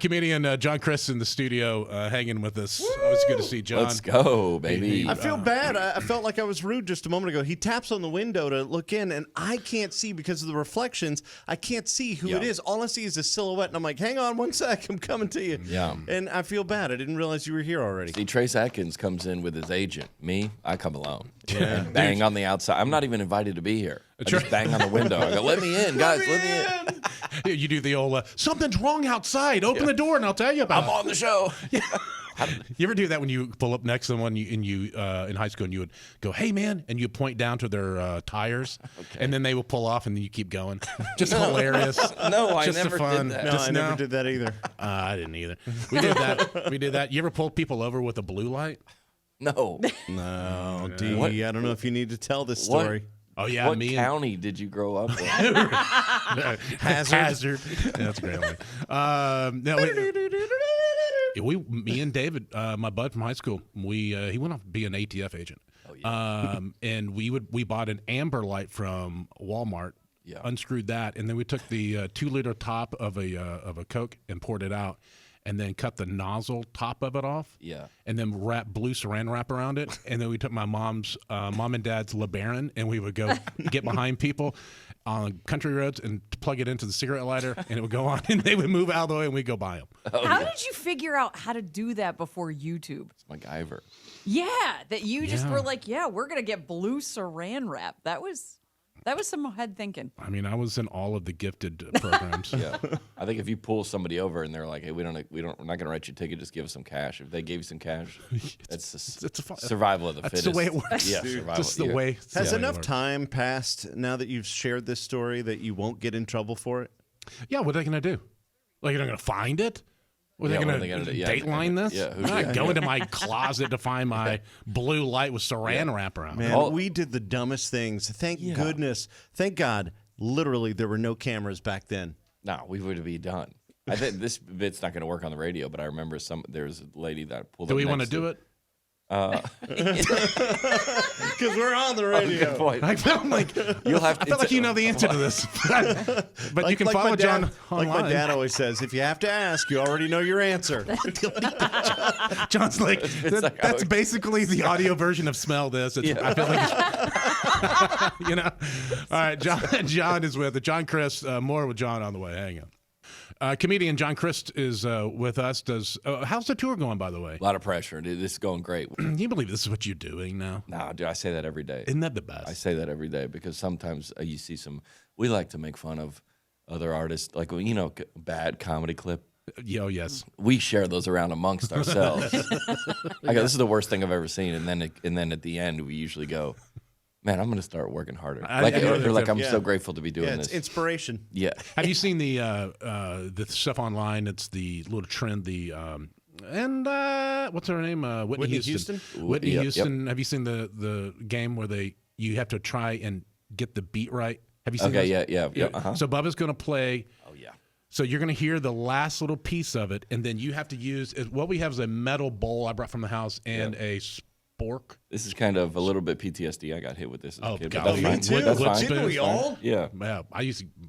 Comedian John Crist in the studio hanging with us. Always good to see John. Let's go, baby. I feel bad. I felt like I was rude just a moment ago. He taps on the window to look in, and I can't see because of the reflections. I can't see who it is. All I see is a silhouette, and I'm like, hang on one sec. I'm coming to you. Yeah. And I feel bad. I didn't realize you were here already. See, Trace Atkins comes in with his agent. Me, I come alone. Yeah. And bang on the outside. I'm not even invited to be here. I just bang on the window. I go, let me in, guys. Let me in. You do the old, something's wrong outside. Open the door and I'll tell you about it. I'm on the show. Yeah. You ever do that when you pull up next to someone in high school and you would go, hey, man, and you point down to their tires, and then they will pull off and then you keep going? Just hilarious. No, I just never did that. No, I never did that either. I didn't either. We did that. We did that. You ever pull people over with a blue light? No. No, D. I don't know if you need to tell this story. Oh, yeah. What county did you grow up in? Hazard. Yeah, that's a great one. Me and David, my bud from high school, he went off to be an ATF agent. Oh, yeah. And we bought an amber light from Walmart, unscrewed that, and then we took the 2-liter top of a Coke and poured it out, and then cut the nozzle top of it off. Yeah. And then wrap blue saran wrap around it. And then we took my mom and dad's LeBaron, and we would go get behind people on country roads and plug it into the cigarette lighter, and it would go on, and they would move out of the way, and we'd go buy them. How did you figure out how to do that before YouTube? It's MacGyver. Yeah, that you just were like, we're going to get blue saran wrap. That was some head thinking. I mean, I was in all of the gifted programs. Yeah, I think if you pull somebody over and they're like, "Hey, we're not going to write you a ticket. Just give us some cash." If they gave you some cash, it's survival of the fittest. That's the way it works. Yeah, survival. Just the way. Has enough time passed now that you've shared this story that you won't get in trouble for it? Yeah, what are they going to do? Like, you're not going to find it? Are they going to dateline this? Yeah, I'm not going to my closet to find my blue light with saran wrap around. Man, we did the dumbest things. Thank goodness. Thank God, literally, there were no cameras back then. No, we would be done. I think this bit's not going to work on the radio, but I remember there's a lady that pulled up. Do we want to do it? Because we're on the radio. Good point. I felt like you know the answer to this, but you can follow John online. Like my dad always says, if you have to ask, you already know your answer. John's like, that's basically the audio version of "Smell This." I feel like it's, you know. All right, John is with John Crist. More with John on the way. Hang on. Comedian John Crist is with us. How's the tour going, by the way? A lot of pressure. Dude, this is going great. Can you believe this is what you're doing now? No, dude, I say that every day. Isn't that the best? I say that every day because sometimes you see we like to make fun of other artists, like, bad comedy clip. Oh, yes. We share those around amongst ourselves. I go, this is the worst thing I've ever seen. And then at the end, we usually go, man, I'm going to start working harder. I'm so grateful to be doing this. It's inspiration. Yeah. Have you seen the stuff online? It's the little trend. What's her name? Whitney Houston. Whitney Houston. Yep. Have you seen the game where you have to try and get the beat right? Have you seen? Okay. Yeah. Uh-huh. So Bubba's going to play. Oh yeah. So you're going to hear the last little piece of it, and then you have to use what we have is a metal bowl I brought from the house and a spork. This is kind of a little bit PTSD. I got hit with this as a kid. God, that's me too. That's fine. Didn't we all? Yeah. Well,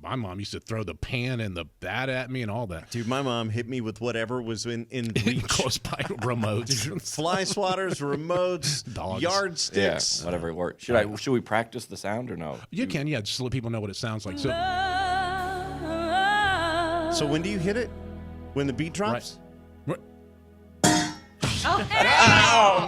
my mom used to throw the pan and the bat at me and all that. Dude, my mom hit me with whatever was in reach. Close by remotes. Fly swatters, remotes, dogs, yardsticks. Yeah, whatever it works. Should we practice the sound or no? You can, just to let people know what it sounds like. So when do you hit it? When the beat drops? Right. Oh,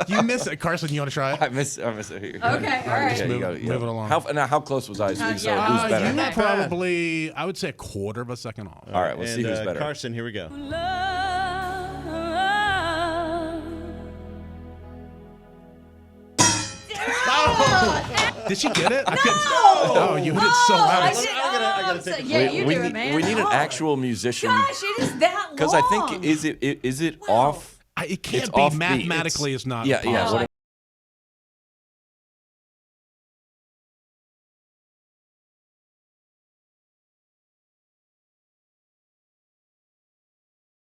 no. You miss it. Carson, you want to try it? I miss it. Here. Okay, all right. Move it along. How close was I? Who's You better? probably, I would say, a quarter of a second off. All right, we'll see who's better. Carson, here we go. Did she get it? No! Oh, you hit it so loud. I gotta take it. Yeah, you do it, man. We need an actual musician. Gosh, it is that long. Because I think is it off? It can't it's be off mathematically. It's not. Yeah. Possible.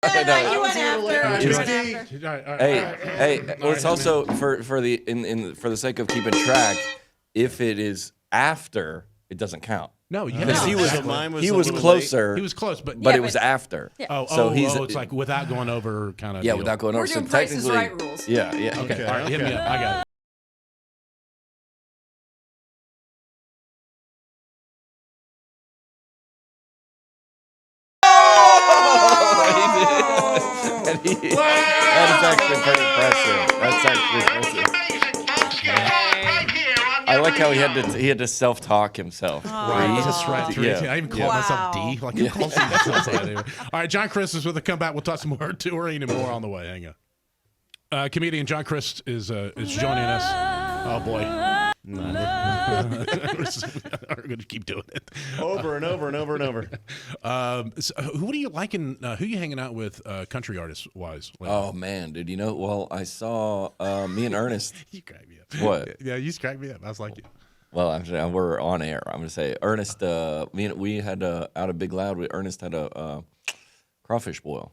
You went after. Hey. Well, it's also for the sake of keeping track. If it is after, it doesn't count. No, yeah. Because he was So mine was he a was little closer. He was close, but but Yeah, it was but- after. Yeah. so he's it's like without going over kind of. yeah, without going over. We're doing so Price is technically, Right rules. Yeah, yeah. Okay, all right, hit me okay. up. I got it. And that is actually pretty impressive. That's actually impressive. I like how he had to self-talk himself. Right, just right through. Yeah. I even call myself D. Like who calls themselves that anyway? All right, John Crist is with the comeback. We'll talk some more touring and more on the way. Hang on. Comedian John Crist is joining us. Oh boy. We're going to keep doing it. Over and over and over and over. So, who do you liking? Who are you hanging out with, country artist wise? Oh man, dude! You know, well, I saw me and Ernest. You crack me up. What? Yeah, you just cracked me up. I was like, Well, actually, we're on air. I'm gonna say Ernest. We had out of Big Loud. Ernest had a crawfish boil.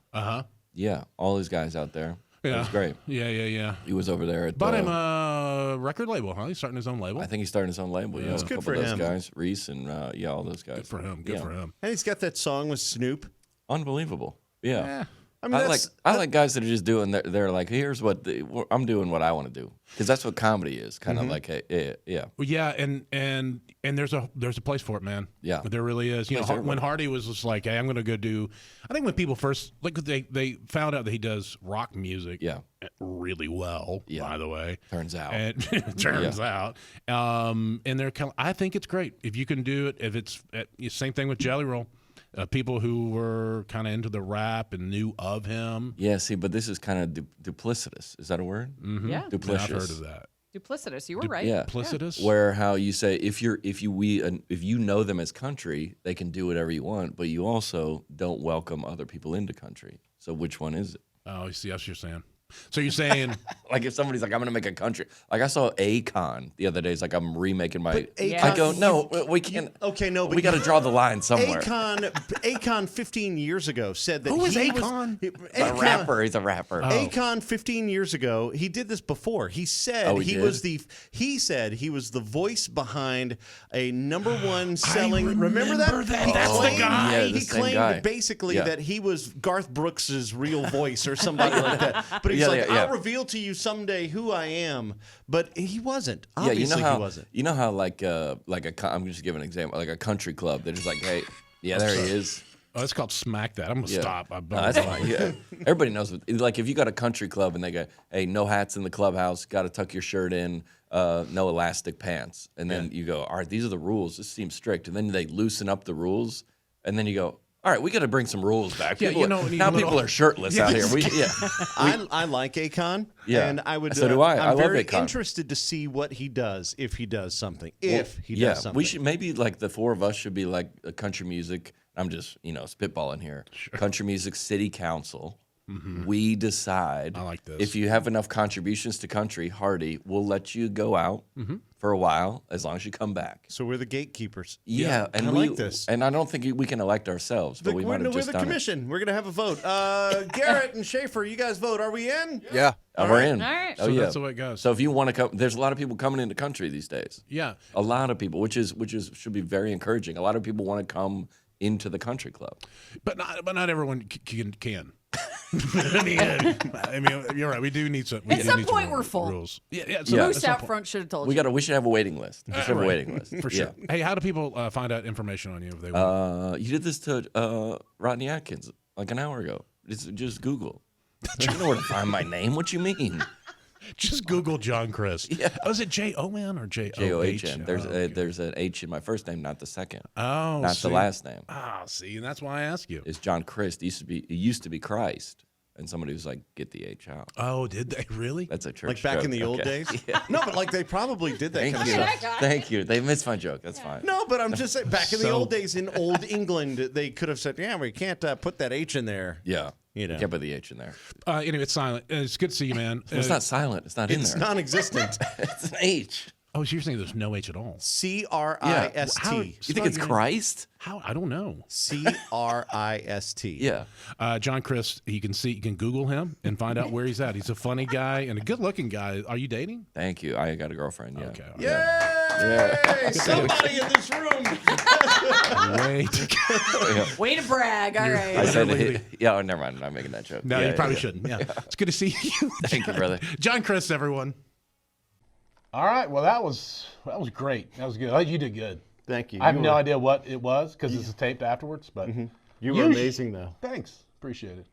Yeah, all these guys out there. yeah, It was great. Yeah. He was over there at Bought him a record label, huh? He's starting his own label. I think he's starting his own label. Yeah, That's a good couple for of those him. guys, Reese and all those guys. Good for him. Good Yeah. for him. And he's got that song with Snoop. Unbelievable. Yeah. I mean, I like guys that are just doing. They're like, here's what I'm doing. What I want to do, because that's what comedy is. Kind of like, hey, yeah. Well, yeah, and there's a place for it, man. Yeah. There really is. You know, Place for when everybody. Hardy was just like, hey, I'm going to go do. I think when people first like they found out that he does rock music. Yeah. Really well. Yeah. By the way. Turns out. And it turns out. And they're kind of, I think it's great if you can do it. If it's same thing with Jelly Roll. People who were kind of into the rap and knew of him. Yeah, see, but this is kind of duplicitous. Is that a word? Mm-hmm. Yeah. I've Duplicitous. heard of that. Duplicitous. You were right. Yeah. Duplicitous? Where how you say if you know them as country, they can do whatever you want, but you also don't welcome other people into country. So which one is it? Oh, you see, that's what you're saying. So you're saying Like if somebody's like, I'm gonna make a country. Like I saw Akon the other day. It's like I'm remaking my. Akon- I go, no, we can't. Okay, no, but we got to draw the line somewhere. Akon 15 years ago said that Who is he Akon? He's a rapper. He's a rapper. Akon 15 years ago, he did this before. He said he he said he was the voice behind a #1 selling. Remember that? He That's the claimed- guy. Yeah, the he same claimed guy. basically Yeah. that he was Garth Brooks's real voice or somebody like that. But he's Yeah, like, yeah, yeah. I'll reveal to you someday who I am. But he wasn't. Yeah, Obviously, he wasn't. You know how like I'm just giving an example, like a country club. They're just like, hey, yeah, there he is. oh, it's called Smack That. I'm gonna Yeah. stop. No, that's fine. Yeah, everybody knows. Like if you got a country club and they go, hey, no hats in the clubhouse, got to tuck your shirt in, no elastic pants, and then you go, all right, these are the rules. This seems strict, and then they loosen up the rules, and then you go, all right, we got to bring some rules back. Yeah, People, you know, now people are shirtless out here. I like Akon. Yeah. And I would. So do I. I'm I love very Akon. interested to see what he does if he does something. If he yeah, does something. we should maybe like the four of us should be like a country music. I'm just spitballing here. Country music city council. We decide. I like this. If you have enough contributions to country, Hardy, we'll let you go out for a while as long as you come back. So we're the gatekeepers. Yeah, and I we like this. And I don't think we can elect ourselves, but we might have We're just the done it. commission. We're gonna have a vote. Garrett and Schaefer, you guys vote. Are we in? Yeah. We're in. All right. Oh So yeah. that's the way it goes. So if you want to come, there's a lot of people coming into country these days. Yeah. A lot of people, which is should be very encouraging. A lot of people want to come into the country club. But not everyone can. I mean, you're right. We do need some. At some point, we're full. Rules. Yeah. Yeah. at Bruce some out point. front should have told We you. we should have a waiting list. We should have a waiting list For sure. Yeah. Hey, how do people find out information on you if they want? You did this to Rodney Atkins like an hour ago. Just Google. You know where to find my name. What you mean? Just Google John Crist. Yeah. Oh, is it J-O-N or J-O-H? J-O-H-N. Oh, There's an H in my first name, not the second. oh, Not see. the last name. Ah, see, and that's why I ask you. It's John Crist. It used to be Christ. And somebody was like, get the H out. Oh, did they really? That's a church Like back in joke. the old Okay. days? Yeah. No, but like they probably did that Thank kind you. of stuff. Thank you. They missed my joke. That's fine. No, but I'm just saying, back in the So- old days in old England, they could have said, yeah, we can't put that H in there. Yeah. You know. Can't put the H in there. Anyway, it's silent. It's good to see you, man. It's not silent. It's not in It's there. non-existent. It's an H. Oh, so you're saying there's no H at all? How- C-R-I-S-T. You think it's Christ? How? I don't know. C-R-I-S-T. Yeah. John Crist, you can Google him and find out where he's at. He's a funny guy and a good-looking guy. Are you dating? Thank you. I got a girlfriend. Yeah. Okay. Yay! Somebody in this room. Way to Way to brag. All right. I said, oh, never mind. I'm not making that joke. No, you probably shouldn't. Yeah. It's good to see you. Thank you, brother. John Crist, everyone. All right. Well, that was great. That was good. You did good. Thank you. I have no idea what it was because this is taped afterwards, but You were amazing, though. Thanks. Appreciate it.